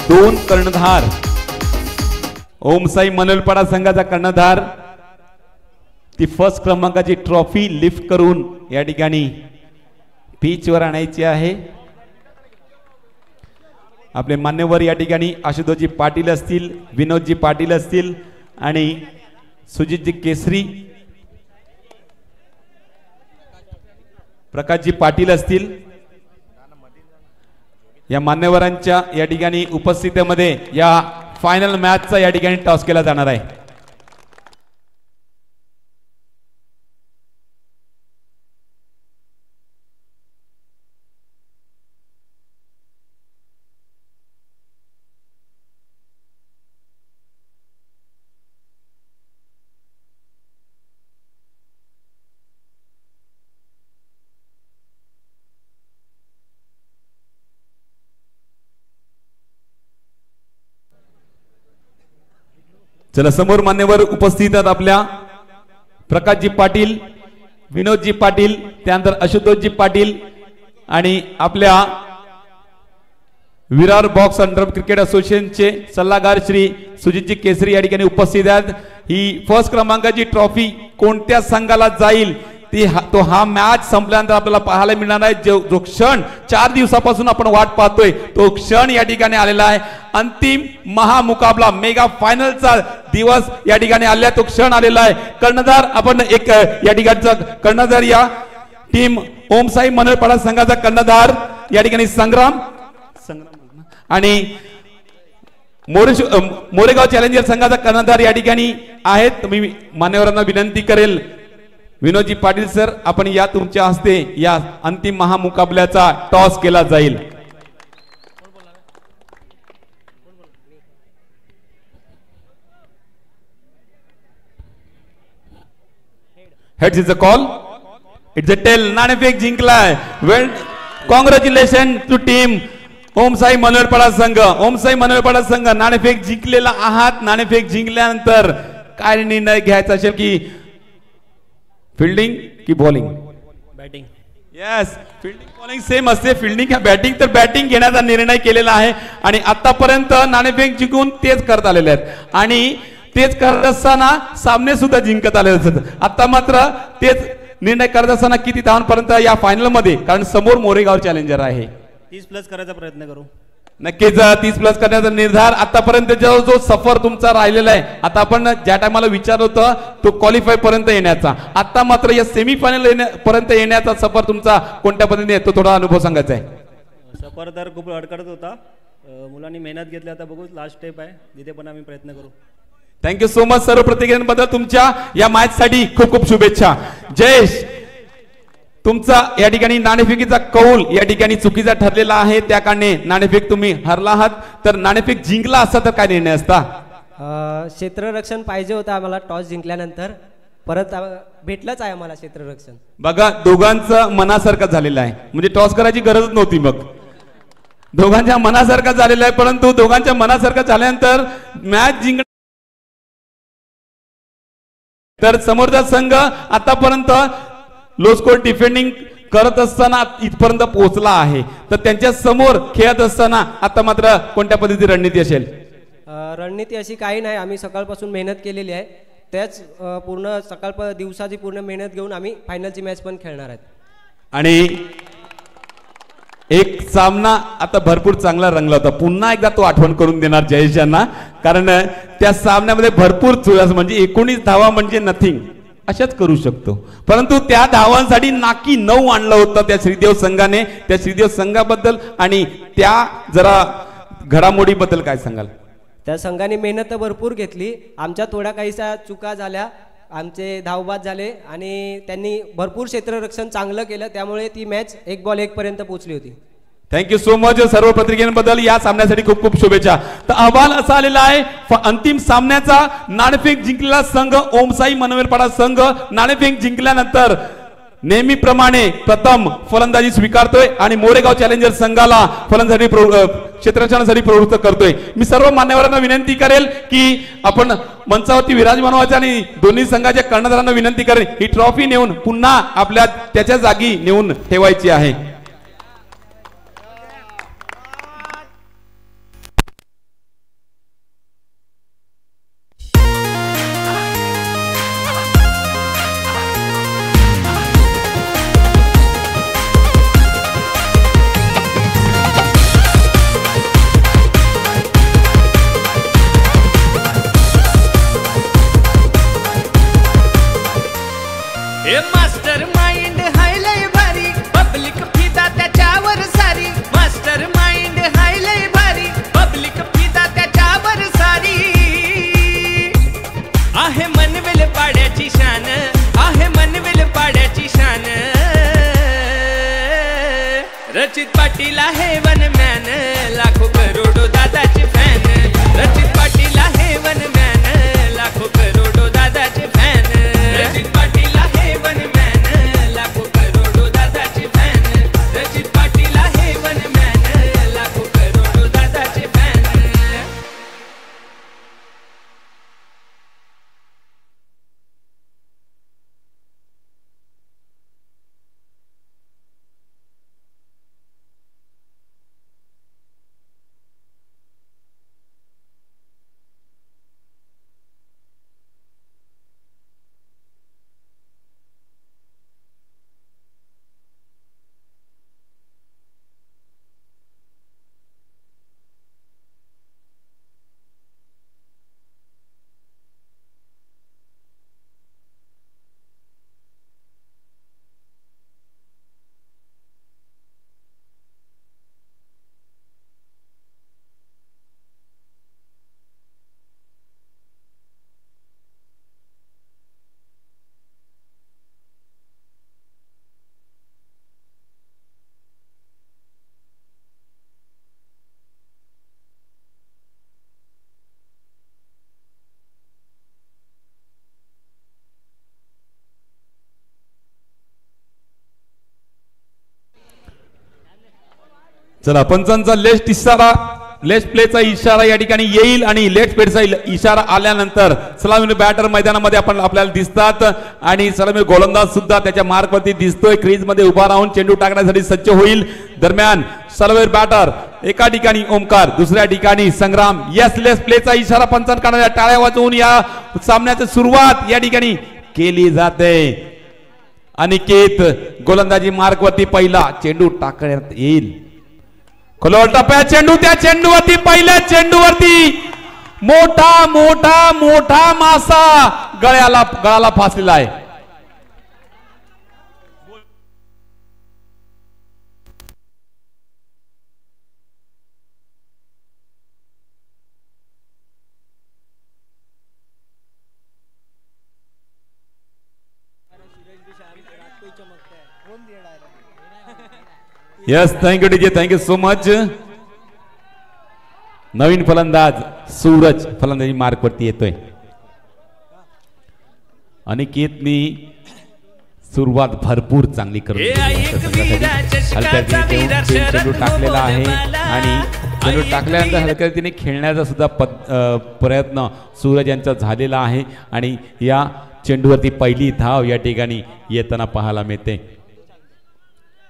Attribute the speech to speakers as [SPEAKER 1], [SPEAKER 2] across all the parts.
[SPEAKER 1] 2 कर्णधार ओमसाई मनोलपाडा संघाचा कर्णधार ती फर्स्ट क्रमांकाची ट्रॉफी लिफ्ट करून या ठिकाणी पिचवर आणायची आहे। आपले मान्यवर या ठिकाणी आशुतोषजी पाटील असतील, विनोदजी पाटील असतील आणि सुजितजी केसरी, प्रकाशजी पाटील असतील। या मान्यवरांच्या या ठिकाणी उपस्थितीमध्ये या फायनल मॅचचा या ठिकाणी टॉस केला जाणार आहे। चला समोर मान्यवर उपस्थित आहेत आपल्या प्रकाशजी पाटील, विनोदजी पाटील, त्यानंतर आशुतोषजी पाटील आणि आपल्या विरार बॉक्स अंडर क्रिकेट असोसिएशनचे सल्लागार श्री सुजितजी केसरी या ठिकाणी उपस्थित आहेत। ही फर्स्ट क्रमांकाची ट्रॉफी कोणत्या संघाला जाईल तो हा मॅच संपल्यानंतर आपल्याला पाहायला मिळणार आहे। जो क्षण 4 दिवसापासून आपण वाट पाहतोय तो क्षण या ठिकाणी आलेला आहे। अंतिम महामुकाबला मेगा फायनलचा दिवस या ठिकाणी आलेला, तो क्षण आलेला आहे। कर्णधार आपण एक या ठिकाणचा कर्णधार या टीम ओमसाई मनोलपाडा संघाचा कर्णधार या ठिकाणी संग्राम आणि मोरेगाव चॅलेंजर संघाचा कर्णधार या ठिकाणी आहेत। मी मान्यवरांना विनंती करेल, विनोदजी पाटील सर आपण या तुमच्या हस्ते या अंतिम महामुकाबल्याचा टॉस केला जाईल। Heads is a call, it's a tail, नाणेफेक जिंकलाय। Well congratulation to team Omsai Manolpada संघ। ओमसाई मनोलपाडा संघ नाणेफेक जिंकलेला आहात। नाणेफेक जिंकल्यानंतर काय निर्णय घ्यायचा असेल की फील्डिंग की bowling?
[SPEAKER 2] Batting.
[SPEAKER 1] Yes, fielding bowling same असते। फील्डिंग का बॅटिंग? तर बॅटिंग घेण्याचा निर्णय केलेला आहे आणि आतापर्यंत नाणेफेक जिंकून तेच करत आलेले आहेत आणि तेच करत असताना सामने सुद्धा जिंकत आलेले असतात। आता मात्र तेच निर्णय करत असताना किती धावांपर्यंत या फायनल मध्ये, कारण समोर मोरेगाव चॅलेंजर आहे।
[SPEAKER 2] 30+ करायचा प्रयत्न करू
[SPEAKER 1] नक्कीच। 30+ करण्याचा निर्धार आतापर्यंत जो सफर तुमचा राहिलेला आहे। आता आपण ज्या टायमाला विचार होतं तो क्वालिफाय पर्यंत येण्याचा, आता मात्र या सेमीफायनल पर्यंत येण्याचा सफर तुमचा कोणत्या पद्धतीने येतो, थोडा अनुभव सांगायचा आहे।
[SPEAKER 2] सफर तर खूप अडकडत होता, मुलांनी मेहनत घेतली, आता बघू लास्ट स्टेप आहे जिथे पण आम्ही प्रयत्न करू।
[SPEAKER 1] थँक्यू सो मच सर्व प्रतिक्रियांबद्दल। तुमच्या या मॅच साठी खूप खूप शुभेच्छा। जयेश, तुमचा या ठिकाणी नाणेफेकीचा कौल या ठिकाणी चुकीचा ठरलेला आहे, त्या कारणे नाणेफेक तुम्ही हरला आहात। तर नाणेफेक जिंकला असता तर काय निर्णय असता?
[SPEAKER 3] क्षेत्ररक्षण पाहिजे होतं आम्हाला टॉस जिंकल्यानंतर, परत भेटलंच आहे आम्हाला क्षेत्ररक्षण।
[SPEAKER 1] बघा दोघांचं मनासारखं झालेलं आहे, म्हणजे टॉस करायची गरजच नव्हती। मग दोघांच्या मनासारखं झालेलं आहे, परंतु दोघांच्या मनासारखं झाल्यानंतर मॅच जिंक तर समोरचा संघ आतापर्यंत लो स्कोर डिफेंडिंग करत असताना इथपर्यंत पोहोचला आहे, तर त्यांच्या समोर खेळत असताना आता मात्र कोणत्या पद्धतीची रणनीती असेल?
[SPEAKER 3] रणनीती अशी काही नाही, आम्ही सकाळपासून मेहनत केलेली आहे, त्याच पूर्ण दिवसाची पूर्ण मेहनत घेऊन आम्ही फायनलची मॅच पण खेळणार आहेत। आणि
[SPEAKER 1] एक सामना आता भरपूर चांगला रंगला होता, पुन्हा एकदा तो आठवण करून देणार जयेश यांना, कारण त्या सामन्यामध्ये भरपूर चुळस, म्हणजे 19 धावा म्हणजे नथिंग अशाच करू शकतो, परंतु त्या धावांसाठी नाकी 9 आणलं होतं त्या श्रीदेव संघाने। त्या श्रीदेव संघाबद्दल आणि त्या जरा घडामोडीबद्दल काय सांगाल?
[SPEAKER 3] त्या संघाने मेहनत भरपूर घेतली, आमच्या थोड्या काहीशा चुका झाल्या, आमचे धावबाद झाले आणि त्यांनी भरपूर क्षेत्ररक्षण चांगलं केलं, त्यामुळे ती मॅच 1 बॉल 1 पर्यंत पोहोचली होती।
[SPEAKER 1] थँक्यू सो मच सर्व प्रतिक्रियांबद्दल। या सामन्यासाठी खूप खूप शुभेच्छा। तर अहवाल असा आलेला आहे अंतिम सामन्याचा, नाणेफेक जिंकलेला संघ ओमसाई मनोलपाडा संघ नाणेफेक जिंकल्यानंतर नेहमीप्रमाणे प्रथम फलंदाजी स्वीकारतोय आणि मोरेगाव चॅलेंजर संघाला फलंदाजी क्षेत्ररक्षणासाठी प्रवृत्त करतोय। मी सर्व मान्यवरांना विनंती करेल की आपण मंचावरती विराजमान व्हायचे आणि दोन्ही संघाच्या कर्णधारांना विनंती करेल ही ट्रॉफी नेऊन पुन्हा आपल्या त्याच्या जागी नेऊन ठेवायची आहे। चला पंचांचा लेफ्ट प्लेचा इशारा या ठिकाणी येईल आणि लेफ्ट प्लेचा इशारा आल्यानंतर सलामी बॅटर मैदानामध्ये आपल्याला दिसतात आणि सलामी गोलंदाज सुद्धा त्याच्या मार्कवरती दिसतोय. क्रीज मध्ये उभा राहून चेंडू टाकण्यासाठी सज्ज होईल. दरम्यान सलामी बॅटर एका ठिकाणी ओमकार, दुसऱ्या ठिकाणी संग्राम. यस लेफ्ट प्लेचा इशारा पंचांकडे टाळ्या वाजवून या सामन्याची सुरुवात या ठिकाणी केली जाते. अनिकेत गोलंदाजी मार्कवरती पहिला चेंडू टाकण्यात येईल. खोलवर टप्प्यात चेंडू, त्या चेंडूवरती पहिल्या चेंडूवरती मोठा मोठा मोठा मासा गळाला फासलेला आहे. Yes thank you DJ, thank you so much. नवीन फलंदाज सूरज फलंदाजी मार्कवरती येतोय. अनिकेतनी सुरुवात भरपूर चांगली करून चेंडू टाकलेला आहे आणि चेंडू टाकल्यानंतर हलक्यातीने खेळण्याचा सुद्धा प्रयत्न सूरज यांचा झालेला आहे आणि या चेंडूवरती पहिली धाव या ठिकाणी येताना पाहायला मिळते.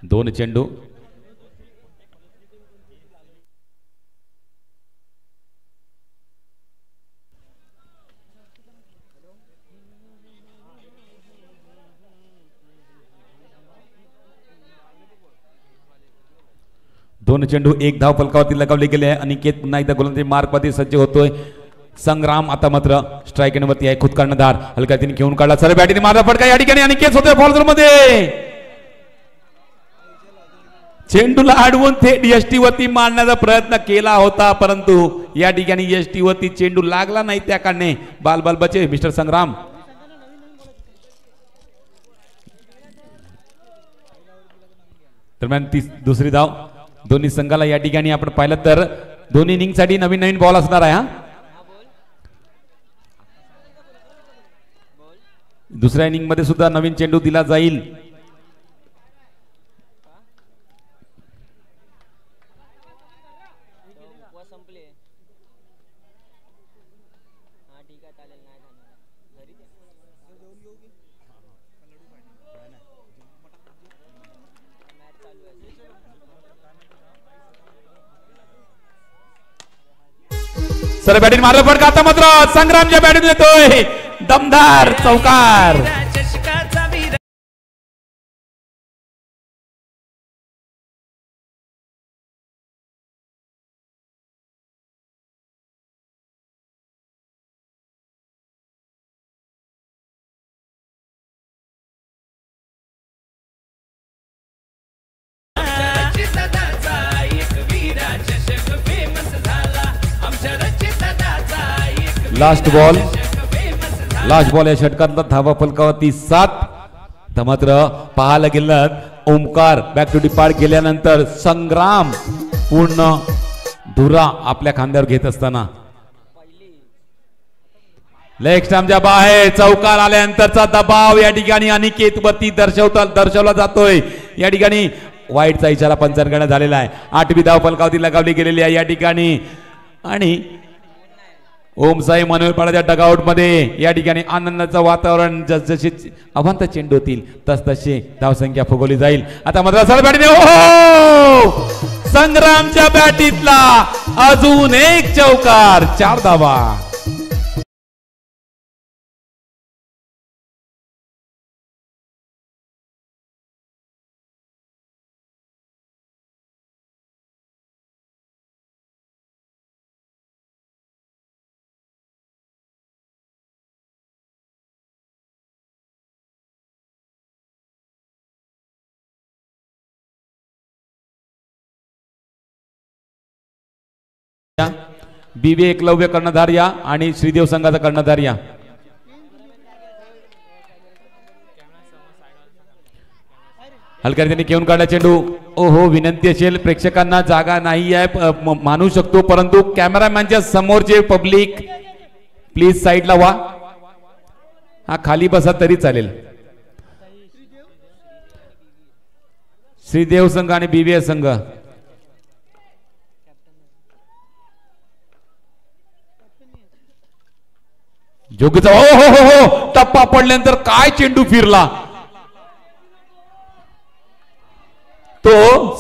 [SPEAKER 1] 2 चेंडू. दोन चेंडू 1 धाव फलकावरती लगावले गेले आहे. अनिकेत पुन्हा एकदा गोलंदाजी मार्कवरती सज्ज होतोय. संग्राम आता मात्र स्ट्राईक वरती आहे. खुद कर्णधार हलक्यातीने घेऊन काढला, सरळ बॅटीने मारला फटका या ठिकाणी अनिकेत होतोय फॉल मध्ये. चेंडूला अडवून थेट यष्टी वरती मारण्याचा प्रयत्न केला होता परंतु या ठिकाणी यष्टी वरती चेंडू लागला नाही. त्या कारणे बाल बचे मिस्टर संग्राम. दरम्यान दुसरी धाव दोन्ही संघाला या ठिकाणी आपण पाहिलं तर दोन्ही इनिंग साठी नवीन बॉल असणार आहे. दुसऱ्या इनिंग मध्ये सुद्धा नवीन चेंडू दिला जाईल. सर बॅटिंग मारलं फटका आता मात्र संग्रामच्या बॅटिंग येतोय दमदार चौकार. लास्ट बॉल या षटकातला धावा फलकावरती 7. तर मात्र पाहायला गेलं ओमकार बॅक टू डिपार्ट गेल्यानंतर संग्राम पूर्ण धुरा आपल्या खांद्यावर घेत असताना लेग स्टंपच्या बाहेर चौकार आल्यानंतरचा दबाव या ठिकाणी अनिकेत वरती दर्शवला जातोय. या ठिकाणी वाईटचा इशारा पंचांकडे झालेला आहे. 8वी धाव फलकावरती लगावली गेलेली आहे या ठिकाणी आणि ओमसाई मनोरपाड्याच्या डगआउट मध्ये या ठिकाणी आनंदाचं वातावरण जसजसे अवंत चेंडू होतील तसतशी धावसंख्या फुगवली जाईल. आता मात्र सरळ बॅटीने संग्रामच्या बॅटीतला अजून एक चौकार, 4 धावा. बीबी एकलव्य कर्णधार या आणि श्रीदेव संघाचा कर्णधार या. हलक्याने त्यांनी घेऊन काढला चेंडू. ओहो, विनंती असेल प्रेक्षकांना जागा नाही आहे मानू शकतो परंतु कॅमेरामॅनच्या समोरचे पब्लिक प्लीज साईडला व्हा. हा खाली बसा तरी चालेल. श्रीदेव संघ आणि बीबीए संघ जोगीचा हो हो हो हो टप्पा पडल्यानंतर काय चेंडू फिरला, तो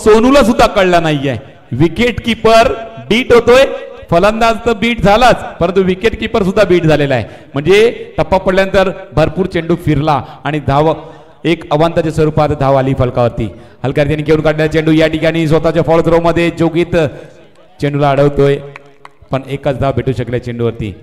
[SPEAKER 1] सोनूला सुद्धा कळला नाहीये. विकेट किपर बीट होतोय, फलंदाज तर बीट झालाच, परंतु विकेट किपर सुद्धा बीट झालेला आहे. म्हणजे टप्पा पडल्यानंतर भरपूर चेंडू फिरला आणि धाव एक अवांताच्या स्वरूपात धाव आली फलकावरती. हलक्या रीतीने घेऊन काढलेला चेंडू या ठिकाणी स्वतःच्या फॉलो थ्रो मध्ये जोगीत चेंडूला अडवतोय, पण एकच धाव भेटू शकल्या चेंडूवरती.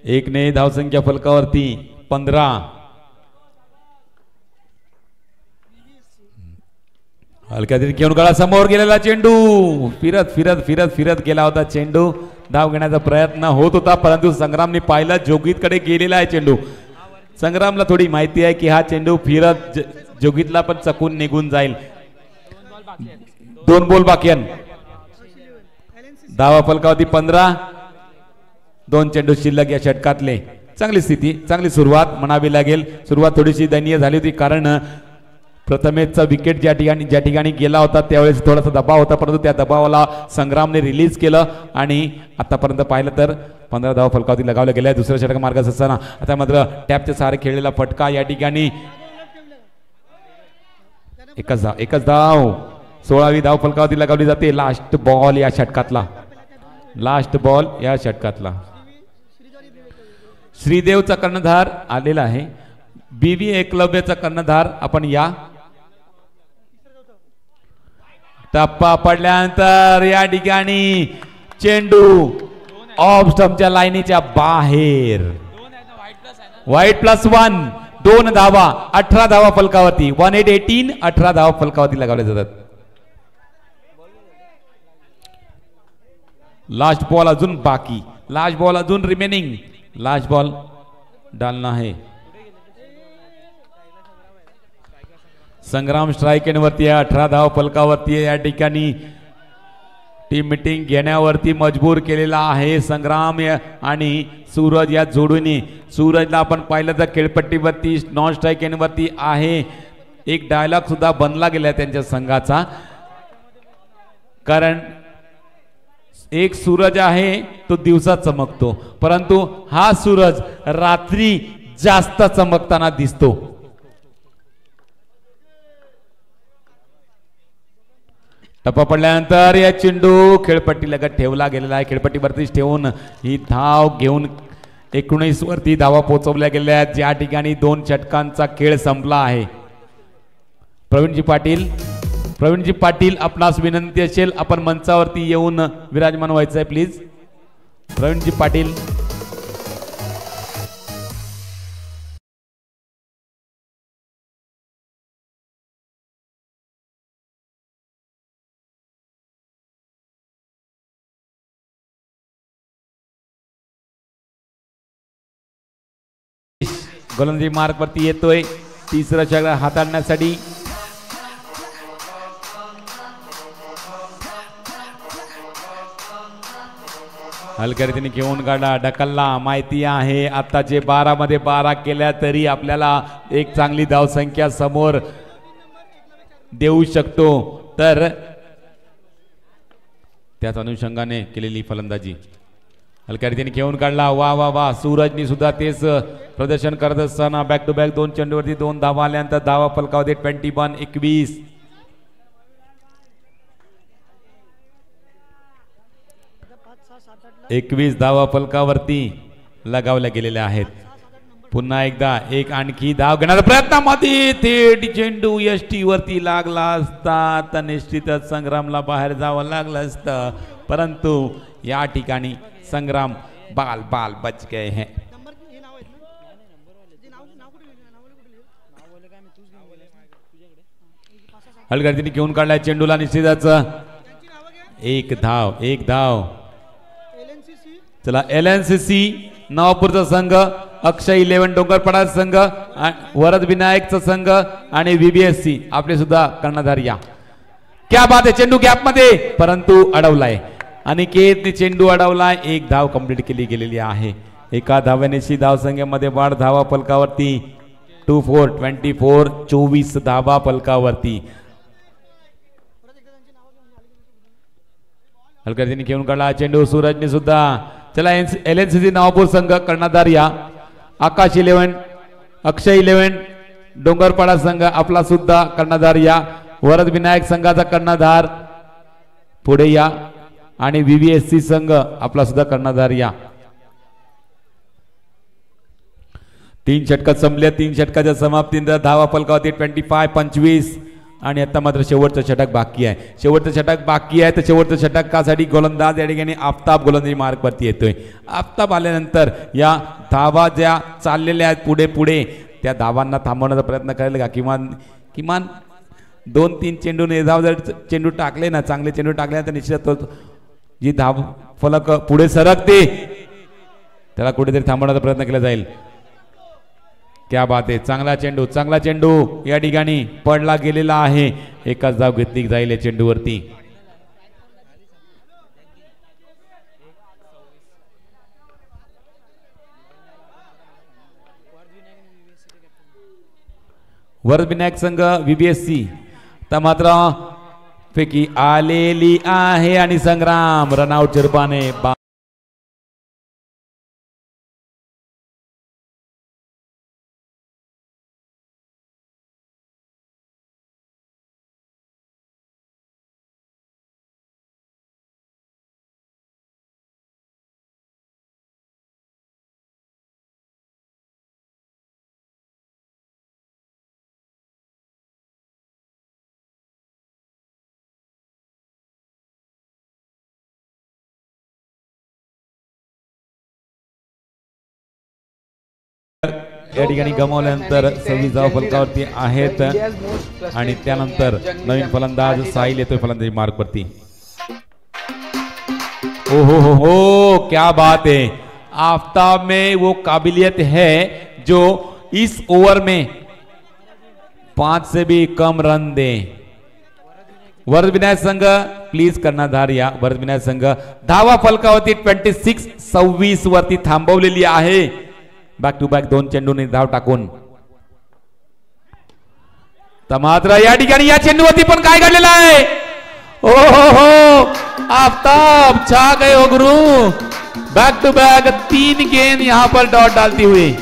[SPEAKER 1] एक ने धावसंख्या फलकावरती 15. हलक्या रीतीने घेऊन काढा समोर गेलेला चेंडू, फिरत फिरत फिरत फिरत गेला होता चेंडू. धाव घेण्याचा प्रयत्न होत होता, परंतु संग्रामने पाहिलं जोगीतकडे गेलेला आहे चेंडू. संग्रामला थोडी माहिती आहे की हा चेंडू फिरत जोगीतला पण चकून निघून जाईल. 2 बॉल बाकी आहेत. धावा फलकावरती 15. 2 चेंडू शिल्लक या षटकातले. चांगली स्थिती, चांगली सुरुवात म्हणावी लागेल. सुरुवात थोडीशी दयनीय झाली होती, कारण प्रथमेशचा विकेट ज्या ठिकाणी गेला होता त्यावेळेस थोडासा दबाव होता, परंतु त्या दबावाला संग्रामने रिलीज केलं आणि आतापर्यंत पाहिलं तर 15 धावा फलकावरती लगावल्या गेल्या. दुसऱ्या षटक मार्गास असताना आता मात्र टॅपच्या सहारे खेळलेला फटका या ठिकाणी एकच धाव 16वी धाव फलकावरती लगावली जाते. लास्ट बॉल या षटकातला, लास्ट बॉल या षटकातला. श्रीदेवचा कर्णधार आलेला आहे, बीबी एकलव्यचा कर्णधार. आपण या टप्पा पडल्यानंतर या ठिकाणी चेंडू ऑफ स्टंपच्या लाईनीच्या बाहेर. व्हाईट +1. 2 धावा, 18 धावा फलकावरती. 1-8-18. 18 धावा फलकावरती लगावल्या जातात. लास्ट बॉल अजून बाकी, लास्ट बॉल अजून रिमेनिंग. लास्ट बॉल डालना है. संग्राम स्ट्राइक वरती 18 धाव फलकावरती. या ठिकाणी टीम मीटिंग घेण्यावरती मजबूर केलेला आहे संग्राम आणि सूरज या जोडीने. सूरजला आपण पाहिलं तर खेळपट्टीवरती नॉन स्ट्राइक वरती आहे. एक डायलॉग सुद्धा बनला गेला त्यांच्या संघाचा, कारण एक सूरज आहे तो दिवसा चमकतो, परंतु हा सूरज रात्री जास्त चमकताना दिसतो. टप्पा पडल्यानंतर या चेंडू खेळपट्टी लगत ठेवला गेलेला आहे. खेळपट्टीवरतीच ठेवून ही धाव घेऊन 19 वरती धावा पोहोचवल्या गेल्या आहेत. ज्या ठिकाणी 2 षटकांचा खेळ संपला आहे. प्रवीणजी पाटील आपणास विनंती असेल आपण मंचावरती येऊन विराजमान व्हायचं आहे प्लीज. प्रवीणजी पाटील. गोलंदाजी मार्ग वरती येतोय तिसरा षटक हाताळण्यासाठी. हलक्या रीतीने घेऊन काढा, ढकलला. माहिती आहे आता जे 12 मध्ये 12 केल्या तरी आपल्याला एक चांगली धावसंख्या समोर देऊ शकतो, तर त्याच अनुषंगाने केलेली फलंदाजी. हलक्या रीतीने घेऊन काढला. वा वा वा. सूरजनी सुद्धा तेच प्रदर्शन करत असताना बॅक टू बॅक 2 चेंडूवरती 2 धावा आल्यानंतर धावा फलकावरती 21-21. एकवीस धावा फलकावरती लगावल्या गेलेल्या आहेत. पुन्हा एकदा एक आणखी धाव घेण्याचा प्रयत्नामध्ये थेट चेंडू एसटी वरती लागला असता तर निश्चितच संग्रामला बाहेर जावं लागलं असतं, परंतु या ठिकाणी संग्राम बाल बच गए हैं. हलगर्दीने घेऊन काढलाय चेंडूला. निश्चितच एक धाव. चला LNCC नवापूरचा संघ, अक्षय 11 डोंगरपाडा संघ, वरद विनायकचा संघ आणि VBSC आपले सुद्धा कर्णधार या. क्या बात आहे. चेंडू गॅप मध्ये परंतु अडवलाय. अनिकेतने चेंडू अडवलाय. एक धाव कंप्लीट केली गेलेली आहे. एका धाव्यानेशी धावसंख्येमध्ये वाढ. धावा फलकावरती 24 24 धावा फलकावरती. हलकर्जीने घेऊन काढला चेंडू सूरजने सुद्धा. चला LNCC नवापूर संघ कर्णधार या. आकाश 11, अक्षय 11, डोंगरपाडा संघ आपला सुद्धा कर्णधार या. वरद विनायक संघाचा कर्णधार पुढे या आणि VVSC संघ आपला सुद्धा कर्णधार या. 3 षटक संपले. 3 षटकाच्या समाप्तीनंतर धावा फलकावरती 25-25 आणि आता मात्र शेवटचं षटक बाकी आहे. शेवटचं षटक बाकी आहे तर शेवटचं षटकासाठी गोलंदाज या ठिकाणी आफताब गोलंदाजी मार्गवरती येतोय. आफताब आल्यानंतर या धावा ज्या चाललेल्या आहेत पुढे पुढे त्या धावांना थांबवण्याचा प्रयत्न करेल का. किमान 2-3 चेंडू निर्धाव जर चेंडू टाकले ना, चांगले चेंडू टाकले तर निश्चित जी धाव फलक पुढे सरकते त्याला कुठेतरी थांबवण्याचा प्रयत्न केला जाईल. क्या बात आहे. चांगला चेंडू या ठिकाणी पडला गेलेला आहे. एकच धाव घेतली जाईल या चेंडूवरती. वरद विनायक संघ VVSC तर मात्र फेकी आलेली आहे आणि संग्राम रनआउट रूपाने या ठिकाणी गमावल्यानंतर 26 धावा फलकावरती आहेत आणि त्यानंतर नवीन फलंदाज साहिल येतोय फलंदाजी मार्गवरती. ओ हो क्या बात है. आफ्ताब में वो काबिलियत है जो इस ओवर में 5 से भी कम रन दे. वरद विनायक संघ प्लीज कर्णधार या. वरद विनायक संघ धावा फलकावरती 26-26 वरती थांबवलेली आहे. बॅक टू बॅक 2 चेंडूने धाव टाकून. तर मात्र या ठिकाणी या चेंडूवरती पण काय घडलेलं आहे. ओ हो आफ्ताब छा गए हो गुरु. बैक टू बैक 3 गेंद यहां पर डॉट डालती हुई.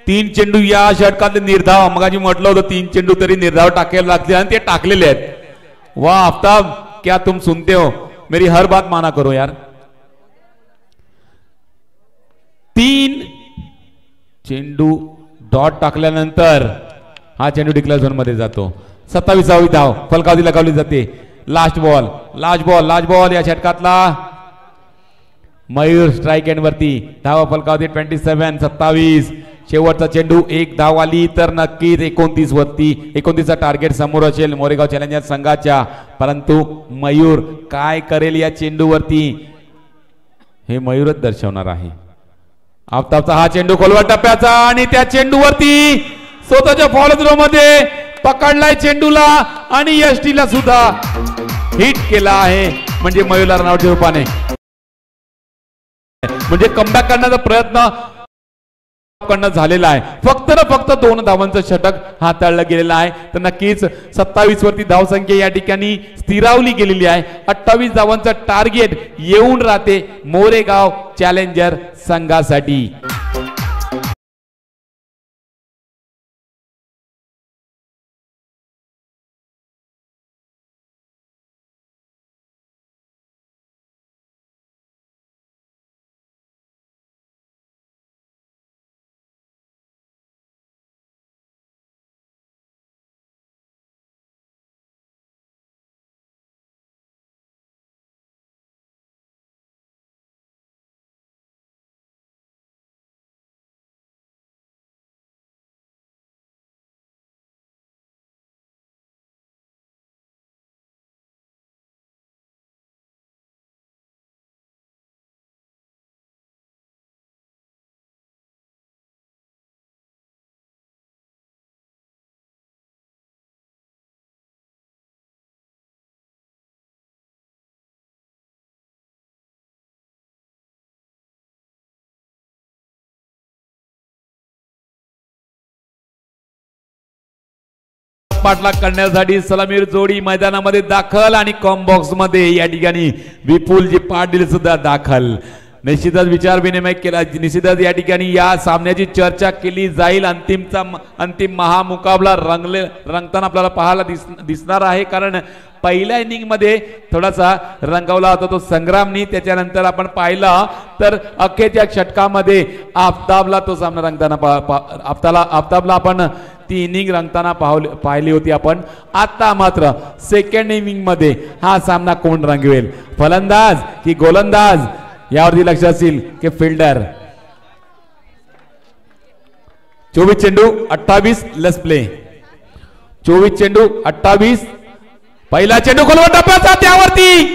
[SPEAKER 1] तीन चेंडू या षटकात निर्धाव. मगाशी म्हटलं होतं 3 चेंडू तरी निर्धाव टाकायला लागले आणि ते टाकलेले आहेत. वाह आफ्ताब क्या तुम सुनते हो, मेरी हर बात माना करो यार. 3 चेंडू डॉट टाकल्यानंतर हा चेंडू डिक्लेअर झोन मध्ये जातो. 27वी धाव फलकावधी लगावली जाते. लास्ट बॉल या षटकातला मयूर स्ट्राइक एंड वरती. धावा फलकावधी 27. शेवटचा चेंडू 1 धाव आली तर नक्कीच 29 वरती. 29चा टार्गेट समोर असेल मोरेगाव चॅलेंजर संघाच्या. परंतु मयूर काय करेल या चेंडूवरती हे मयूरच दर्शवणार आहे. आफ्ताबचा हा चेंडू खोलवर टप्प्याचा आणि त्या चेंडूवरती स्वतःच्या फॉलो थ्रो मध्ये पकडलाय चेंडूला आणि यष्टीला सुद्धा हिट केला आहे. म्हणजे मयूरला रनआउटच्या रूपाने म्हणजे कमबॅक करण्याचा प्रयत्न झालेला आहे. फक्त 2 धावांचं षटक हाताळलं गेलेलं आहे. तर नक्कीच 27 वरती धावसंख्या या ठिकाणी स्थिरावली गेलेली आहे. 28 धावांचं टार्गेट येऊन राहते मोरेगाव चॅलेंजर संघासाठी. पाठलाग करण्यासाठी सलामीर जोडी मैदानामध्ये दाखल आणि कॉम्बॉक्स मध्ये या ठिकाणी विपुलजी पाटील सुद्धा दाखल. निश्चितच विचार विनिमय केला. निश्चितच या ठिकाणी या सामन्याची चर्चा केली जाईल. अंतिम महामुकाबला रंगताना आपल्याला पाहायला दिसणार आहे. कारण पहिल्या इनिंग मध्ये थोडासा रंगवला होता तो संग्रामनी. त्याच्यानंतर आपण पाहिला तर अखेरच्या षटकामध्ये आफताबला तो सामना रंगताना आफताबला आपण ती इनिंग रंगताना पाहिली होती आपण. आता मात्र सेकंड इनिंग मध्ये हा सामना कोण रंगवेल, फलंदाज की गोलंदाज यावरती लक्ष असेल की फिल्डर. 24 चेंडू 28 लेट्स प्ले. 24 चेंडू 28. पहिला चेंडू खोलवर टप्प्याचा त्यावरती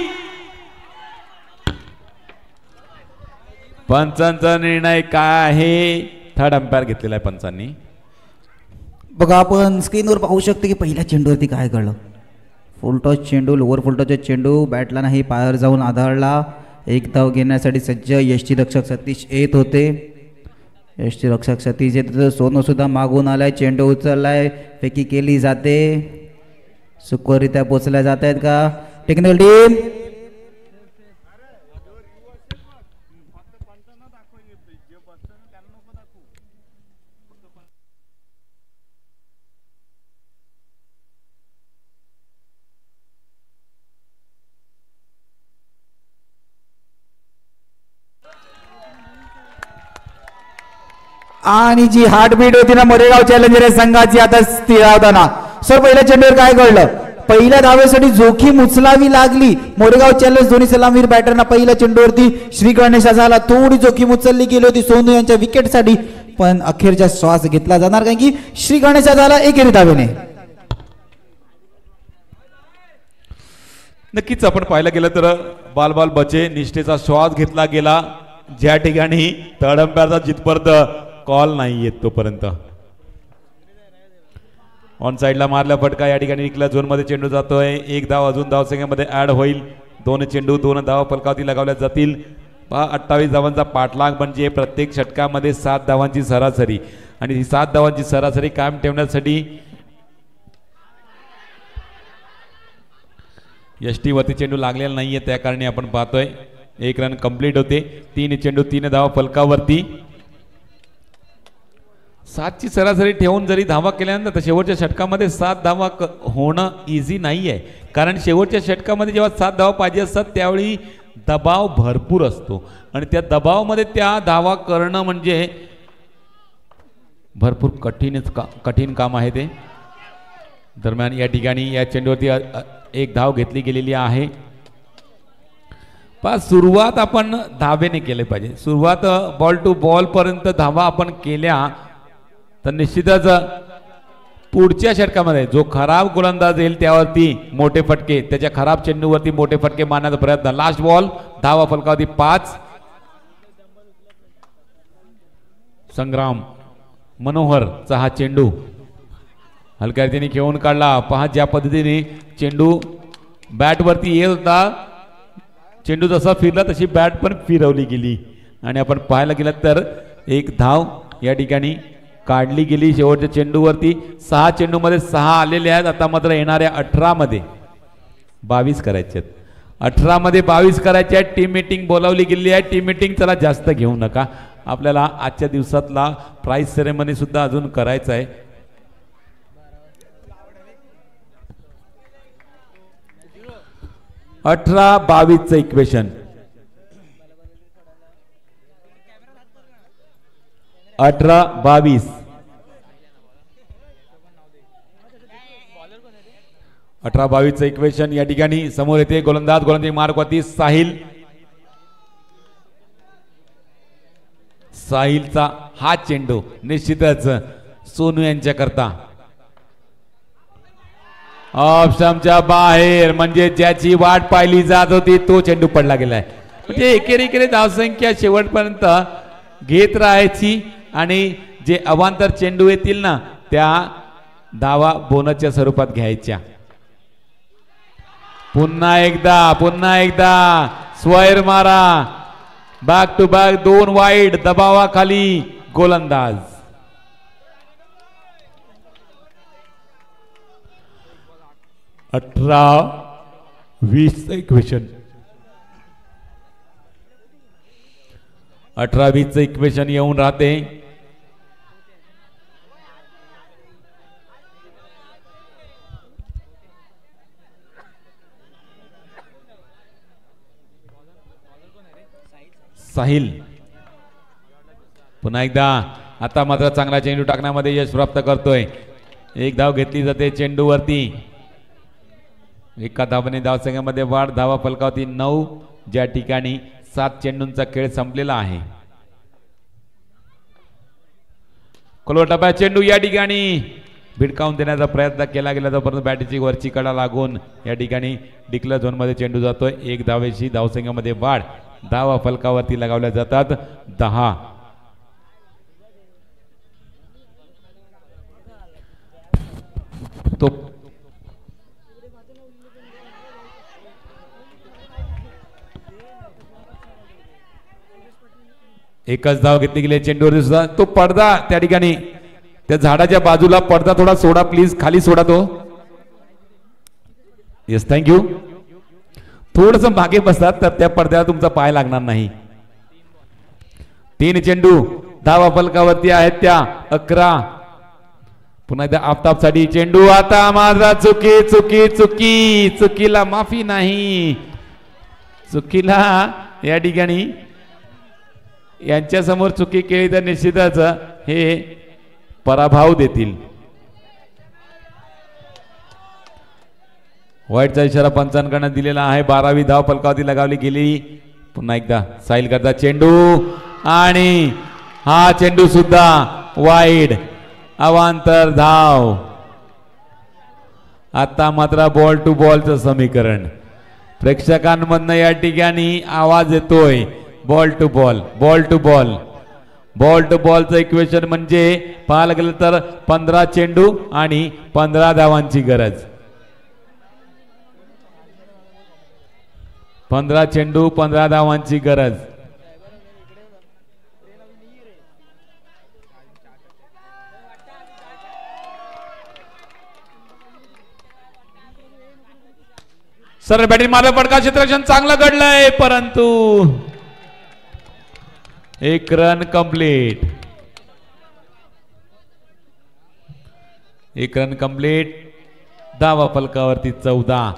[SPEAKER 1] पंचांचा निर्णय काय आहे. थर्ड अंपायर घेतलेला आहे पंचांनी.
[SPEAKER 4] बघा आपण स्क्रीनवर पाहू शकतो की पहिल्या चेंडूवरती काय घडलं. फुलटॉस चेंडू, लोअर फुलटॉसचा चेंडू बॅटला नाही पायावर जाऊन आदळला. एक धाव घेण्यासाठी सज्ज यष्टी रक्षक सतीश येत होते. यष्टी रक्षक सतीश येत होते. सोनू सुद्धा मागून आलाय. चेंडू उचललाय, फेकी केली जाते. सुखरित्या पोचल्या जात आहेत का टेक्निकल टीम. आणि जी हार्टबीट होती ना मोरेगाव चॅलेंजर संघाची आता स्थिरावताना. सर पहिल्या चेंडूवर काय घडलं. पहिल्या धावेसाठी जोखीम उचलावी लागली मोरेगाव चॅलेंज दोन्ही सलामीर बॅटरना. पहिल्या चेंडूवरती श्री गणेशा झाला. थोडी जोखीम उचलली गेली होती सोनू यांच्या विकेटसाठी, पण अखेरचा श्वास घेतला जाणार कारण की श्री गणेशा झाला एकेरी धावेने.
[SPEAKER 1] नक्कीच आपण पाहायला गेलं तर बाल बचे निष्ठेचा श्वास घेतला गेला. ज्या ठिकाणी थर्ड अंपायरचा जिथपर्यंत कॉल नाही येत तोपर्यंत. ऑन साइडला मारला फटका. या ठिकाणी निकला झोन मध्ये चेंडू जातोय. एक धाव अजून धावसंख्येमध्ये ऍड होईल. 2 चेंडू 2 धाव फलकावती लगावल्या जातील. 28 धावांचा पाठलाग म्हणजे प्रत्येक षटकामध्ये 7 धावांची सरासरी. आणि ही 7 धावांची सरासरी कायम ठेवण्यासाठी यष्टीवरती चेंडू लागलेला नाहीये. त्या कारणी आपण पाहतोय 1 रन कंप्लीट होते. 3 चेंडू 3 धावा फलकावरती. 7ची सरासरी ठेवून जरी धावा केल्यानंतर शेवटच्या षटकामध्ये 7 धावा होणं इझी नाही आहे. कारण शेवटच्या षटकामध्ये जेव्हा 7 धावा पाहिजे असतात त्यावेळी दबाव भरपूर असतो आणि त्या दबावामध्ये त्या धावा करणं म्हणजे भरपूर कठीण काम आहे ते. दरम्यान या ठिकाणी या चेंडूवरती 1 धाव घेतली गेलेली आहे. सुरुवात आपण धावेने केले पाहिजे. सुरुवात बॉल टू बॉल पर्यंत धावा आपण केल्या तर निश्चितच पुढच्या षटकामध्ये जो खराब गोलंदाज येईल त्यावरती मोठे फटके, त्याच्या खराब चेंडूवरती मोठे फटके मारण्याचा प्रयत्न. लास्ट बॉल धावा फलकावरती 5. संग्राम मनोहरचा हा चेंडू हलक्या रीतीने खेळून काढला. पहा ज्या पद्धतीने चेंडू बॅटवरती येत होता. चेंडू जसा फिरला तशी बॅट पण फिरवली गेली आणि आपण पाहायला गेलं तर 1 धाव या ठिकाणी काढली गेली शेवटच्या चेंडूवरती. 6 चेंडूमध्ये 6 आलेले आहेत. आता मात्र येणाऱ्या 18 मध्ये 22 करायचे आहेत. 18 मध्ये 22 करायचे आहेत. टीम मीटिंग बोलावली गेली आहे. टीम मीटिंग चला जास्त घेऊ नका. आपल्याला आजच्या दिवसातला प्राइज सेरेमनी सुद्धा अजून करायचा आहे. अठरा 22 इक्वेशन. 18-22. 18-22 इक्वेशन या ठिकाणी समोर येते. गोलंदाजी मार्कवरती साहिलचा हा चेंडू निश्चितच सोनू यांच्याकरता ऑप्शनच्या बाहेर, म्हणजे ज्याची वाट पाहिली जात होती तो चेंडू पडला गेलाय. म्हणजे एकेरी धावसंख्या शेवटपर्यंत घेत राहायची आणि जे अवांतर चेंडू येतील ना त्या धावा बोनसच्या स्वरूपात घ्यायच्या. पुन्हा एकदा स्क्वेअर मारा. बॅक टू बॅक 2 वाईड दबावाखाली गोलंदाज. 18-20 इक्वेशन. 18-20 इक्वेशन येऊन राहते. साहिल पुन्हा एकदा आता मात्र चांगला चेंडू टाकण्यामध्ये यश प्राप्त करतोय. एक धाव घेतली जाते चेंडूवरती. एका धावाने धावसंख्येमध्ये वाढ. धावा फलकावरती 9, ज्या ठिकाणी 7 चेंडूंचा खेळ संपलेला आहे. खोलवर टप्प्यात चेंडू या ठिकाणी भिडकावून देण्याचा प्रयत्न केला गेला, परंतु बॅटची वरची कडा लागून या ठिकाणी डिक्लेअर झोन मध्ये चेंडू जातोय. एक धावेची धावसंख्येमध्ये वाढ. धावा फलकावरती लगावल्या जातात 10. तो एकच धाव घेतली गेली चेंडूवर सुद्धा. तो पडदा त्या ठिकाणी त्या झाडाच्या बाजूला पडदा थोडा सोडा प्लीज, खाली सोडा तो. Yes thank you. थोडस मागे बसतात तर त्या पडद्याला तुमचा पाय लागणार नाही. 3 चेंडू धावा फलकावरती आहेत त्या 11. पुन्हा एकदा आफताबसाठी चेंडू. आता माझा चुकी चुकी चुकी चुकीला माफी नाही. चुकीला या ठिकाणी यांच्या समोर चुकी केली तर निश्चितच हे पराभव देतील. वाईटचा इशारा पंचांकडे दिलेला आहे. 12वी धाव फलकावरती लगावली गेली. पुन्हा एकदा साहिल करता चेंडू आणि हा चेंडू सुद्धा वाईड. अवांतर धाव. आता मात्र बॉल टू बॉलचं समीकरण प्रेक्षकांमधनं या ठिकाणी आवाज येतोय. Ball to ball, ball to ball, ball to बॉलचं इक्वेशन म्हणजे पाहायला गेलं तर 15 चेंडू आणि 15 धावांची गरज. 15 चेंडू 15 धावांची गरज. सर बॅटिंग मारलं, फटका क्षेत्ररक्षण चांगलं घडलंय, परंतु एक रन कंप्लीट. एक रन कंप्लीट. धावा फलकावरती 14.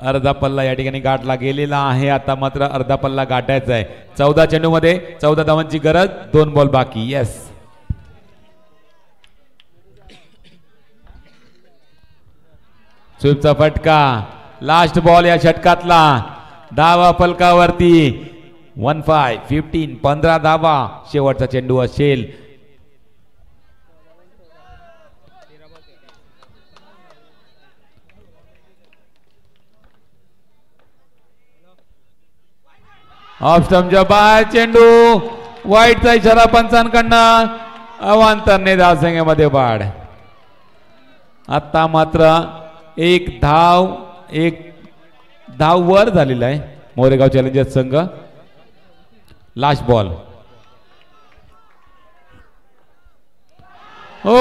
[SPEAKER 1] अर्धा पल्ला या ठिकाणी गाठला गेलेला आहे. आता मात्र अर्धा पल्ला गाठायचा आहे. 14 चेंडू मध्ये 14 धावांची गरज. 2 बॉल बाकी. येस. स्वीपचा फटका. लास्ट बॉल या षटकातला. धावा फलकावरती 15 धावा. शेवटचा चेंडू असेल. ऑफ स्टंपच्या बाहेर चेंडू. वाईटचा इशारा पंचांकडनं. अवांतरने धावसंख्येमध्ये वाढ. आता मात्र एक धाव वर झालेला आहे मोरेगाव चॅलेंजर्स संघ. Last ball. हो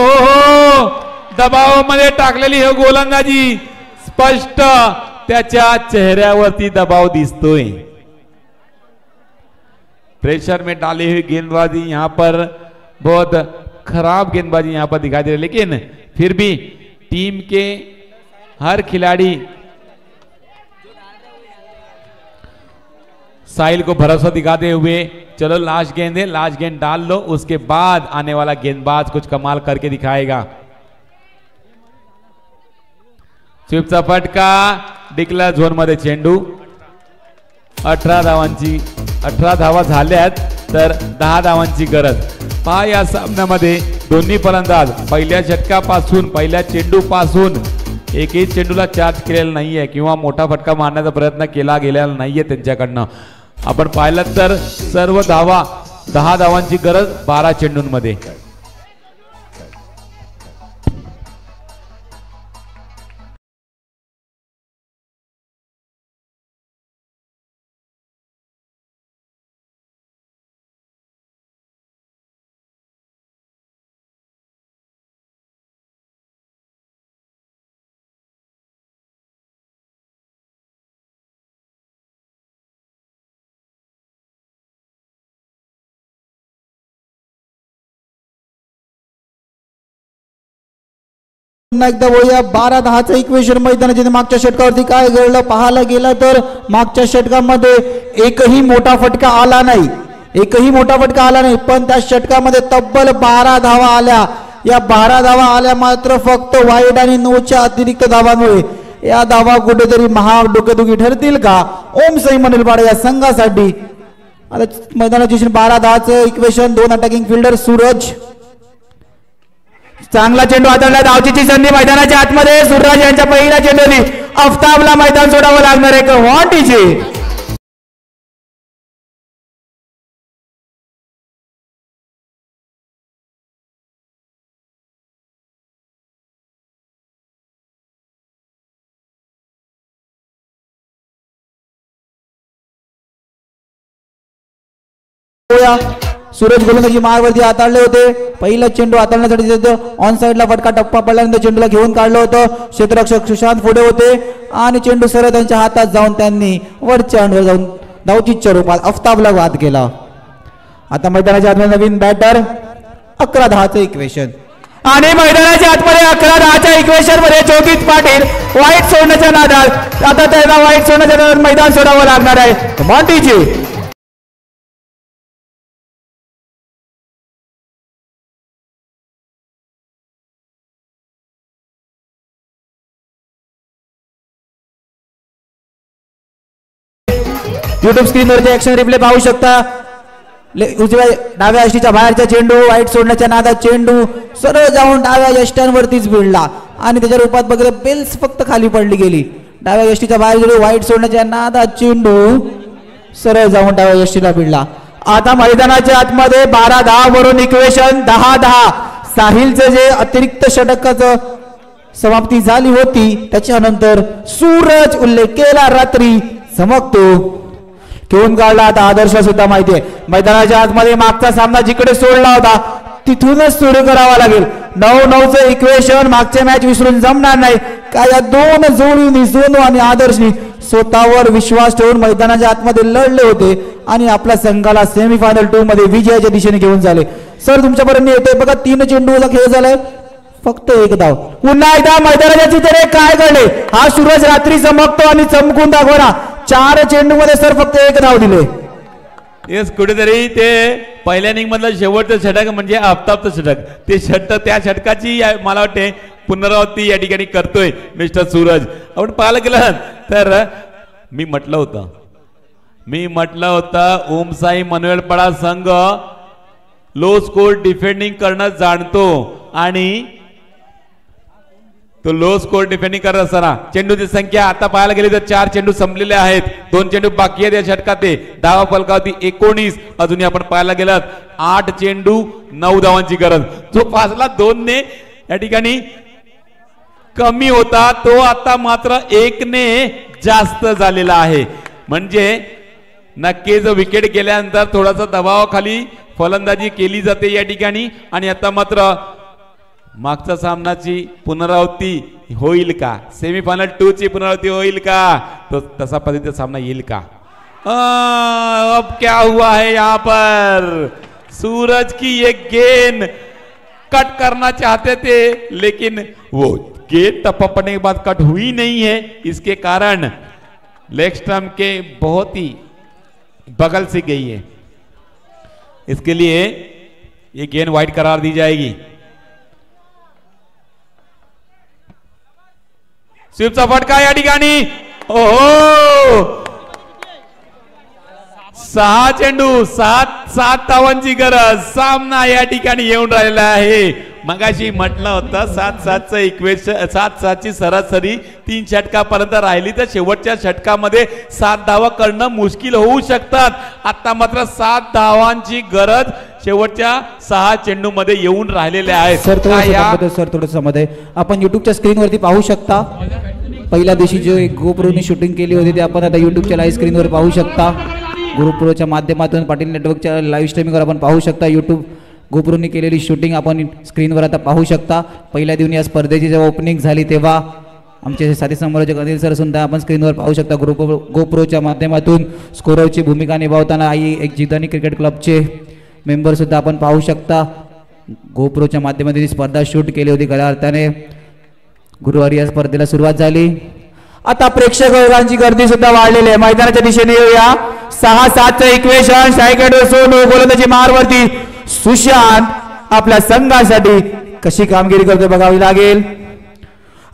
[SPEAKER 1] दबाव मध्ये टाकलेली हे गोलंदाजी स्पष्ट त्याच्या चेहऱ्यावरती दबाव दिसतोय. प्रेशर में डाली हुई गेंदबाजी यहां पर बहुत खराब गेंदबाजी यहां पर दिखाई दे रही है, लेकिन फिर भी टीम के हर खिलाड़ी साहिल को भरोसा दिखाते हुए चलो लास्ट गेंद है, लास्ट गेंद डाल लो, उसके बाद आने वाला गेंदबाज कुछ कमाल करके दिखाएगा. स्वीपचा फटका. डिक्लेअर झोन मध्ये चेंडू. 18 धावा झाल्यात तर 10 धावांची गरज. पहा या सामन्यामध्ये दोन्ही फलंदाज पहिल्या षटकापासून पहिल्या चेंडू पासून एकही चेंडूला चार्ज केलेला नाहीये किंवा मोठा फटका मारण्याचा प्रयत्न केला गेलेला नाहीये त्यांच्याकडनं. आपण पाहिलं तर सर्व धावा 10 धावांची गरज 12 चेंडूंमध्ये.
[SPEAKER 4] पुन्हा एकदा वळूया 12-10चं इक्वेशन मैदानाचे. मागच्या षटकावरती काय घडलं पाहायला गेलं तर मागच्या षटकामध्ये एकही मोठा फटका आला नाही, एकही मोठा फटका आला नाही, पण त्या षटकामध्ये तब्बल 12 धावा आल्या. या 12 धावा आल्या मात्र फक्त वाईड आणि 9च्या अतिरिक्त धावांमुळे. या धावा कुठेतरी महाडोकेदुखी ठरतील का ओम साई मनलपाडा या संघासाठी. आता मैदानाची 12-10चं इक्वेशन. 2 अटॅकिंग फिल्डर सूरज, चांगला चेंडू हाताळला, धावचीची संधी मैदानाच्या आतमध्ये. सूरज यांच्या पहिल्या चेंडूने आफताबला मैदान सोडावं लागणार आहे. वाटीची सूरज गोलंदाजी मार्गवरती हाताळले होते. पहिला चेंडू हाताळण्यासाठी ऑन साइडला फटका टप्पा पडल्यानंतर चेंडूला घेऊन काढलं होतं. क्षेत्ररक्षक सुशांत पुढे होते आणि चेंडू सरळ त्यांच्या हातात जाऊन त्यांनी वरच्या अंडवर जाऊन धावचीच्या रूपात आफताबला वाद केला. आता मैदानाच्या आतमध्ये नवीन बॅटर. 11-10चं इक्वेशन आणि मैदानाच्या आतमध्ये 11-10च्या इक्वेशन मध्ये ज्योतिष पाटील वाईट सोडण्याच्या नादात. आता त्यांना वाईट सोडण्याच्या नादात मैदान सोडावं लागणार आहे. मॉन्टीजी युट्यूब स्क्रीनवरती ऍक्शन रिप्ले पाहू शकता. उजव्या डाव्या यष्टीच्या बाहेरचा चेंडू वाईट सोडण्याच्या नादात चेंडू सरळ जाऊन डाव्या यष्ट्यांवरतीच भिडला आणि त्याच्या रूपात बघितलं बेल्स फक्त खाली पडली गेली. डाव्या यष्टीच्या बाहेर चेंडू वाईट सोडण्याच्या नादात चेंडू सरळ जाऊन डाव्या यष्टीला भिडला. आता मैदानाच्या आतमध्ये 12-10 वरून इक्वेशन 10-10. साहिलचं जे अतिरिक्त षटकाचं समाप्ती झाली होती त्याच्यानंतर सूरज उल्लेख केला रात्री चमकतो घेऊन काढला. आता आदर्श सुद्धा माहिती आहे मैदानाच्या आतमध्ये मागचा सामना जिकडे सोडला होता तिथूनच सुरू करावा लागेल. 9-9चं इक्वेशन. मागचे मॅच विसरून जमणार नाही का. या दोन जोडींनी सोनू आणि आदर्शनी स्वतःवर विश्वास ठेवून मैदानाच्या आतमध्ये लढले होते आणि आपल्या संघाला सेमीफायनल 2 मध्ये विजयाच्या दिशेने घेऊन झाले. सर तुमच्यापर्यंत येते बघा 3 चेंडूचा खेळ झालाय फक्त 1 धाव. पुन्हा एकदा मैदानाच्या चित्रे काय घडले. हा सूरज रात्री चमकतो आणि चमकून दाखवला. 4 चेंडू मध्ये सर फक्त 1 धाव दिले.
[SPEAKER 1] येस कुठेतरी ते पहिल्या इनिंग मधलं शेवटचं षटक म्हणजे आफताबचं षटक. ते त्या षटकाची मला वाटते पुनरावृत्ती या ठिकाणी करतोय मिस्टर सूरज. आपण पाहायला गेलं तर मी म्हटलं होतं ओम साई मनवेलपाडा संघ लो स्कोर डिफेंडिंग करणं जाणतो आणि तो लो स्कोर डिफेंडिंग करत असताना चेंडूची संख्या आता पाहायला गेली तर 4 चेंडू संपलेले आहेत. 2 चेंडू बाकी आहेत या षटकात. धावा फलकावरती 19. अजूनही आपण पाहायला गेलात 8 चेंडू 9 धावांची गरज. जो 5ला 2 ने या ठिकाणी कमी होता तो आता मात्र 1 ने जास्त झालेला आहे. म्हणजे नक्कीच विकेट गेल्यानंतर थोडासा दबावाखाली फलंदाजी केली जाते या ठिकाणी. आणि आता मात्र मागच्या सामनाची पुनरावृत्ती होईल का. सेमीफायनल 2 ची पुनरावृत्ती होईल का. तो तसा पद्धतीचा सामना येईल का. अब क्या हुआ है यहाँ पर. सूरज की ये गेंद कट करना चाहते थे लेकिन वो गेंद टप्पा पड़ने के बाद कट हुई नहीं है. इसके कारण लेग स्टंप के बहुत ही बगल से गई है. इसके लिए ये गेंद वाइड करार दी जाएगी. स्वीपचा फटका या ठिकाणी. ओहो 6 चेंडू 7 धावांची गरज. सामना या ठिकाणी येऊन राहिलेला आहे. मगाशी म्हटलं होतं 7-7चं इक्वेशन 7-7ची सरासरी 3 षटकापर्यंत राहिली तर शेवटच्या षटकामध्ये 7 धावा करणं मुश्किल होऊ शकतात. आता मात्र 7 धावांची गरज शेवटच्या 6 चेंडू मध्ये येऊन राहिलेले आहेत.
[SPEAKER 4] सर थोडंसं मध्ये आपण युट्यूबच्या स्क्रीनवरती पाहू शकता. पहिल्या दिवशी जो एक गोप्रोनी शूटिंग केली होती ते आपण आता युट्यूबच्या लाईव्ह स्क्रीनवर पाहू शकता. गोप्रोच्या माध्यमातून पाटील नेटवर्कच्या लाईव्ह स्ट्रीमिंगवर आपण पाहू शकता. युट्यूब गोप्रोनी केलेली शूटिंग आपण स्क्रीनवर आता पाहू शकता. पहिल्या दिवशी या स्पर्धेची जेव्हा ओपनिंग झाली तेव्हा आमचे साथी समोरचे अनिल सर सुद्धा आपण स्क्रीनवर पाहू शकता. गोप्रोच्या माध्यमातून स्कोररची भूमिका निभावताना एक जिदानी क्रिकेट क्लबचे मेंबर सुद्धा आपण पाहू शकता. गोप्रोच्या माध्यमातून ही स्पर्धा शूट केली होती खऱ्या अर्थाने. गुरुवारी या स्पर्धेला सुरुवात झाली. आता प्रेक्षक वर्गांची गर्दी सुद्धा वाढलेली आहे. मैदानाच्या दिशेने येऊया. 6-7चं इक्वेशन. स्ट्रायकरवर सोनू, गोलंदाजी मारवरती सुशांत आपल्या संघासाठी कशी कामगिरी करतो बघावी लागेल.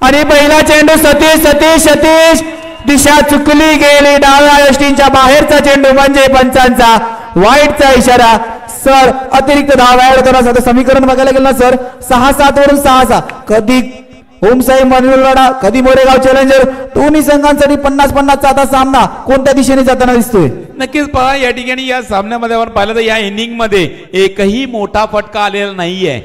[SPEAKER 4] आणि पहिला चेंडू सतीश दिशा चुकली गेली. डाव्या यष्टींच्या बाहेरचा चेंडू म्हणजे पंचांचा वाईटचा इशारा. सर अतिरिक्त धाव ऍड करण्यासाठी समीकरण बघायला गेलं ना सर 6-7 वरून 6-6. कधी ओमसाई मनोलडा, कधी मोरेगाव चॅलेंजर, दोन्ही संघांसाठी 50-50चा आता सामना कोणत्या दिशेने जाताना दिसतोय.
[SPEAKER 1] नक्कीच पहा या ठिकाणी या सामन्यामध्ये आपण पाहिलं तर या इनिंग मध्ये एकही मोठा फटका आलेला नाहीये.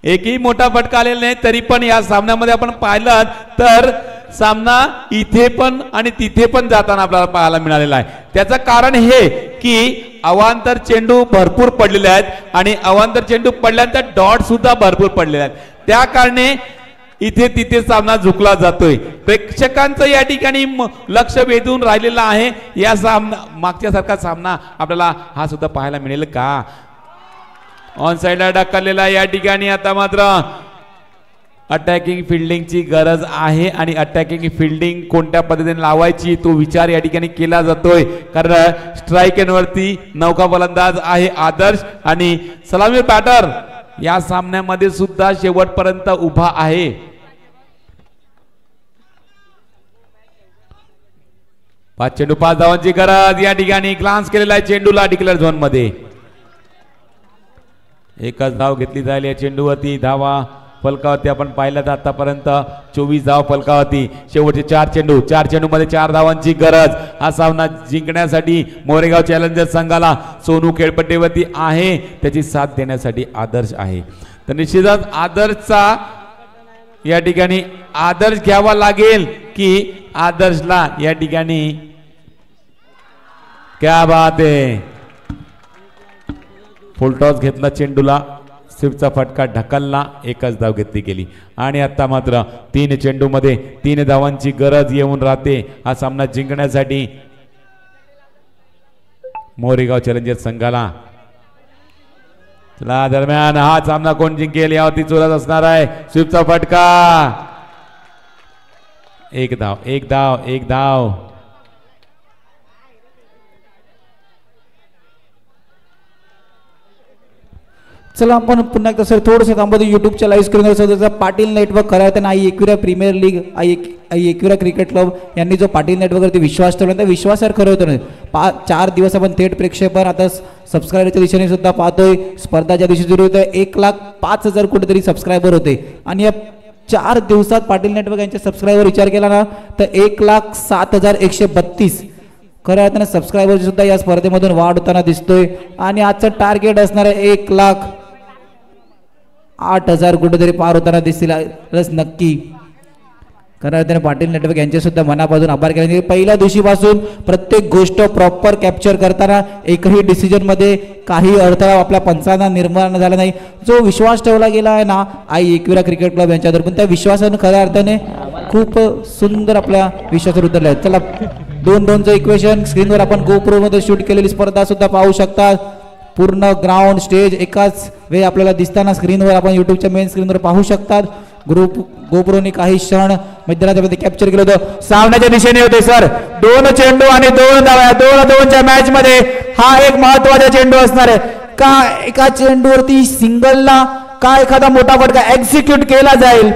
[SPEAKER 1] एकही मोठा फटका आलेला नाही. तरी पण या सामन्यामध्ये आपण पाहिलं तर सामना इथे पण आणि तिथे पण जाताना आपल्याला पाहायला मिळालेला आहे. त्याचं कारण हे की अवांतर चेंडू भरपूर पडलेले आहेत आणि अवांतर चेंडू पडल्यानंतर डॉट सुद्धा भरपूर पडलेले आहेत. त्या कारणे इथे तिथे सामना झुकला जातोय. प्रेक्षकांचं या ठिकाणी लक्ष वेधून राहिलेलं आहे. या सामना मागच्या सारखा सामना आपल्याला हा सुद्धा पाहायला मिळेल का. ऑन साइडला ढकललेला या ठिकाणी आता मात्र अटॅकिंग फिल्डिंगची गरज आहे आणि अटॅकिंग फिल्डिंग कोणत्या पद्धतीने लावायची तो विचार या ठिकाणी केला जातोय. कारण स्ट्राईक एंडवरती नौका फलंदाज आहे आदर्श आणि सलामी बॅटर या सामन्यामध्ये सुद्धा शेवटपर्यंत उभा आहे. 5 चेंडू 5 धावांची गरज. या ठिकाणी ग्लान्स केलेला आहे चेंडूला डिक्लेअर झोन मध्ये. एकच धाव घेतली जाईल या चेंडूवरती. धावा फलकावरती आपण पाहिलं तर आतापर्यंत 24 धाव फलकावरती. शेवटचे 4 चेंडू मध्ये 4 धावांची गरज. हा सामना जिंकण्यासाठी मोरेगाव चॅलेंजर संघाला सोनू खेळपट्टीवरती आहे. त्याची साथ देण्यासाठी आदर्श आहे. तर निश्चितच आदर्शचा या ठिकाणी आदर्श घ्यावा लागेल की आदर्शला या ठिकाणी क्या बात आहे. फुल टॉस घेतला चेंडूला. स्विपचा फटका ढकलला. एकच धाव घेतली गेली आणि आता मात्र 3 चेंडू मध्ये 3 धावांची गरज येऊन राहते हा सामना जिंकण्यासाठी मोरेगाव चॅलेंजर संघाला. चला दरम्यान हा सामना कोण जिंकेल यावरती चुरस असणार आहे. स्विपचा फटका. एक धाव.
[SPEAKER 4] चला आपण पुन्हा एकदा सर थोडंसं थांबतो. युट्यूबच्या लाईव्ह स्क्रीनवर सध्या पाटील नेटवर्क करायला आई एकविरा प्रीमियर लीग आई एकविरा क्रिकेट क्लब यांनी जो पाटील नेटवर्कवरती विश्वास ठेवला त्या विश्वासावर खरं होतं. 4 दिवस आपण थेट प्रेक्षेपण आता सबस्क्रायबरच्या दिशेने सुद्धा पाहतोय. स्पर्धा ज्या दिवशी सुरू होतं 1,05,000 कुठेतरी सबस्क्रायबर होते आणि या 4 दिवसात पाटील नेटवर्क यांच्या सबस्क्रायबर विचार केला ना तर 1,07,132 खऱ्या अर्थाने सबस्क्रायबरची सुद्धा या स्पर्धेमधून वाढ होताना दिसतोय. आणि आजचं टार्गेट असणार आहे 1,08,000 कुठेतरी पार होताना दिसतील नक्की. खऱ्या अर्थाने पाटील नेटवर्क यांचे सुद्धा मनापासून आभार केले. पहिल्या दिवशीपासून प्रत्येक गोष्ट प्रॉपर कॅप्चर करताना एकही डिसिजन मध्ये काही अडथळा आपल्या पंचांना निर्माण झाला नाही. जो विश्वास ठेवला गेला आहे ना आई एकविरा क्रिकेट क्लब यांच्यावर पण त्या विश्वासानं खऱ्या अर्थाने खूप सुंदर आपल्या विश्वासावर उतरले आहेत. चला 2-2चं इक्वेशन स्क्रीनवर आपण गोप्रो मध्ये शूट केलेली स्पर्धा सुद्धा पाहू शकता. पूर्ण ग्राउंड स्टेज एकाच वेळी आपल्याला दिसताना स्क्रीनवर आपण युट्यूबच्या मेन स्क्रीनवर पाहू शकतात. गोप्रोने काही क्षण मैदानाच्या मध्ये कॅप्चर केलं होतं. सामन्याच्या दिशेने होते सर 2 चेंडू आणि 2 धावा. 2-2च्या मॅच मध्ये हा एक महत्वाचा चेंडू असणार आहे. का एका चेंडूवरती सिंगलला का एखादा मोठा फटका एक्झिक्यूट केला जाईल.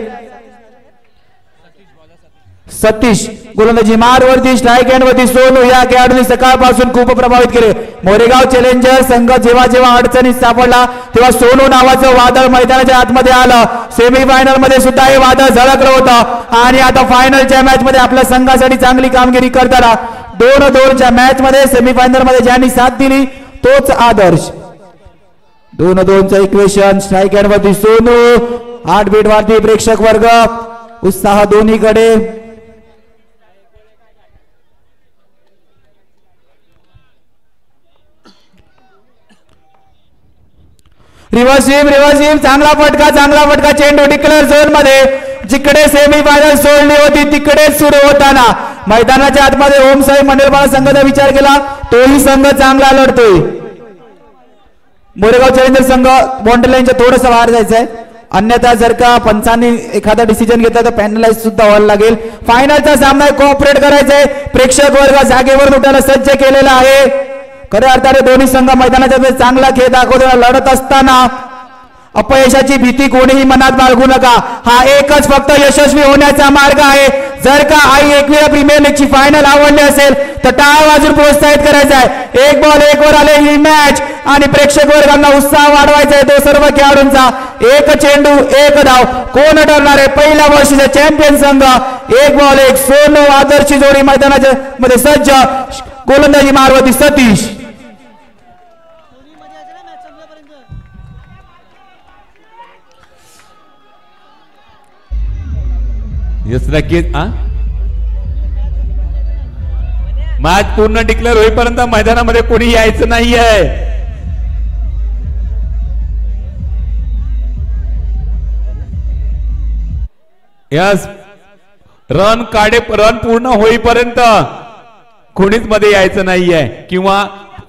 [SPEAKER 4] सतीश गोलंदाजी मारवरती स्ट्राईक एंडवरती सोनू या खेळाडूंनी सकाळपासून खूप प्रभावित केले. मोरेगाव चॅलेंजर संघ जेव्हा अडचणीत सापडला तेव्हा सोनू नावाचं वादळ मैदानाच्या आतमध्ये आलं. सेमीफायनल मध्ये सुद्धा हे वादळ झळकलं होतं आणि आता फायनलच्या मॅच मध्ये आपल्या संघासाठी चांगली कामगिरी करताना 2-2च्या मॅच मध्ये सेमीफायनल मध्ये ज्यांनी साथ दिली तोच आदर्श. 2-2चं इक्वेशन स्ट्राईक एंडवरती सोनू. हार्टबीट वाढती. प्रेक्षक वर्ग उत्साह दोन्हीकडे. रिव्हर्स चांगला फटका चेंडू डिक्लेअर झोन मध्ये. जिकडे सेमीफायनल सोडली होती तिकडेच सुरू होताना मैदानाच्या आतमध्ये ओमसाई मंडळपाडा संघाचा विचार केला तोही संघ चांगला लढतोय. मोरेगाव चॅलेंजर संघ बाउंड्री लाईनच्या थोडंसं बाहेर जायचंय. अन्यथा जर का पंचांनी एखादा डिसिजन घेतला तर पॅनलाइज सुद्धा व्हायला लागेल. फायनलचा सामना कोऑपरेट करायचंय. प्रेक्षक वर्ग जागेवर उठायला सज्ज केलेला आहे. खऱ्या अर्थाने दोन्ही संघ मैदानाच्या चांगला खेळ दाखवताना लढत असताना अपयशाची भीती कोणीही मनात बाळगू नका. हा एकच फक्त यशस्वी होण्याचा मार्ग आहे. जर का आई एकविरा प्रीमियर लीगची फायनल आवडली असेल तर टाळ वाजून प्रोत्साहित करायचं आहे. एक बॉल एक वर आले ही मॅच आणि प्रेक्षक वर्गांना उत्साह वाढवायचा आहे तो सर्व खेळाडूंचा. एक चेंडू एक धाव. कोण ठरणार आहे पहिल्या वर्षीचा चॅम्पियन संघ? एक बॉल एक. सोनू आदर्शची जोडी मैदानाच्या मध्ये सज्ज. गोलंदाजी मारवती सतीश.
[SPEAKER 1] यस नक्कीच. मॅच पूर्ण डिक्लेअर होईपर्यंत मैदानामध्ये कोणी यायचं नाहीये. यस रन पूर्ण होईपर्यंत कोणीच मध्ये यायचं नाहीये किंवा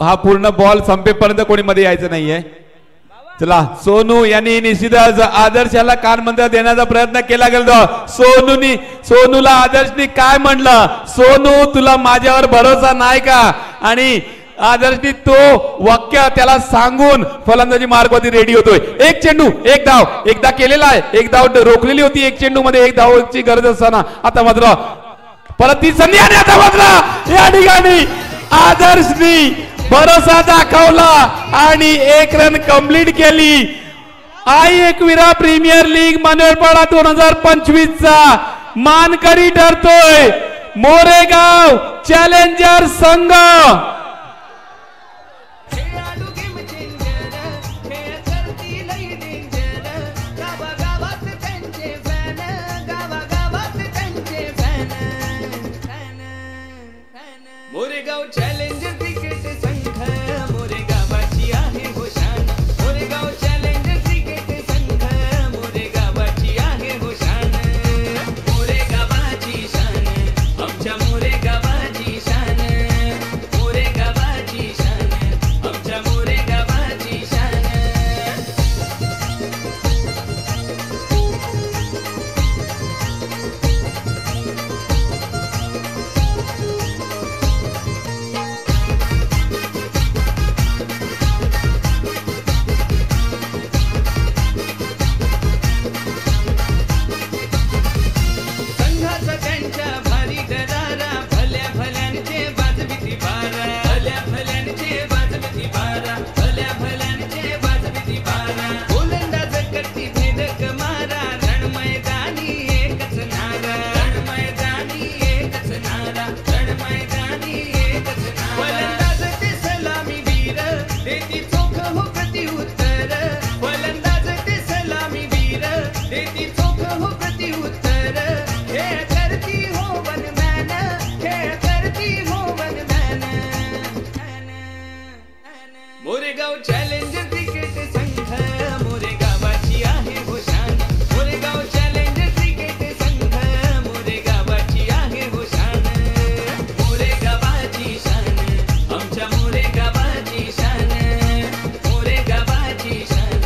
[SPEAKER 1] हा पूर्ण बॉल संपेपर्यंत कोणी मध्ये यायचं नाहीये. चला सोनू यांनी निश्चितच आदर्शाला कानमंत्र देण्याचा प्रयत्न केला गेला. सोनूला आदर्शनी काय म्हणलं? सोनू तुला माझ्यावर भरोसा नाही का? आणि आदर्शनी तो वाक्य त्याला सांगून फलंदाजी मार्गवरती रेडी होतोय. एक चेंडू एक धाव. एकदा केलेला आहे. एक धाव रोखलेली होती एक चेंडू मध्ये. एक धावची गरज असताना आता मात्र परत ती संधी आणि आता मात्र या ठिकाणी आदर्शनी भरोसा दाखवला आणि एक रन कंप्लीट केली. आई एकविरा प्रीमियर लीग मनोरपाडा 2025 चा मानकरी ठरतोय मोरेगाव चॅलेंजर संघ.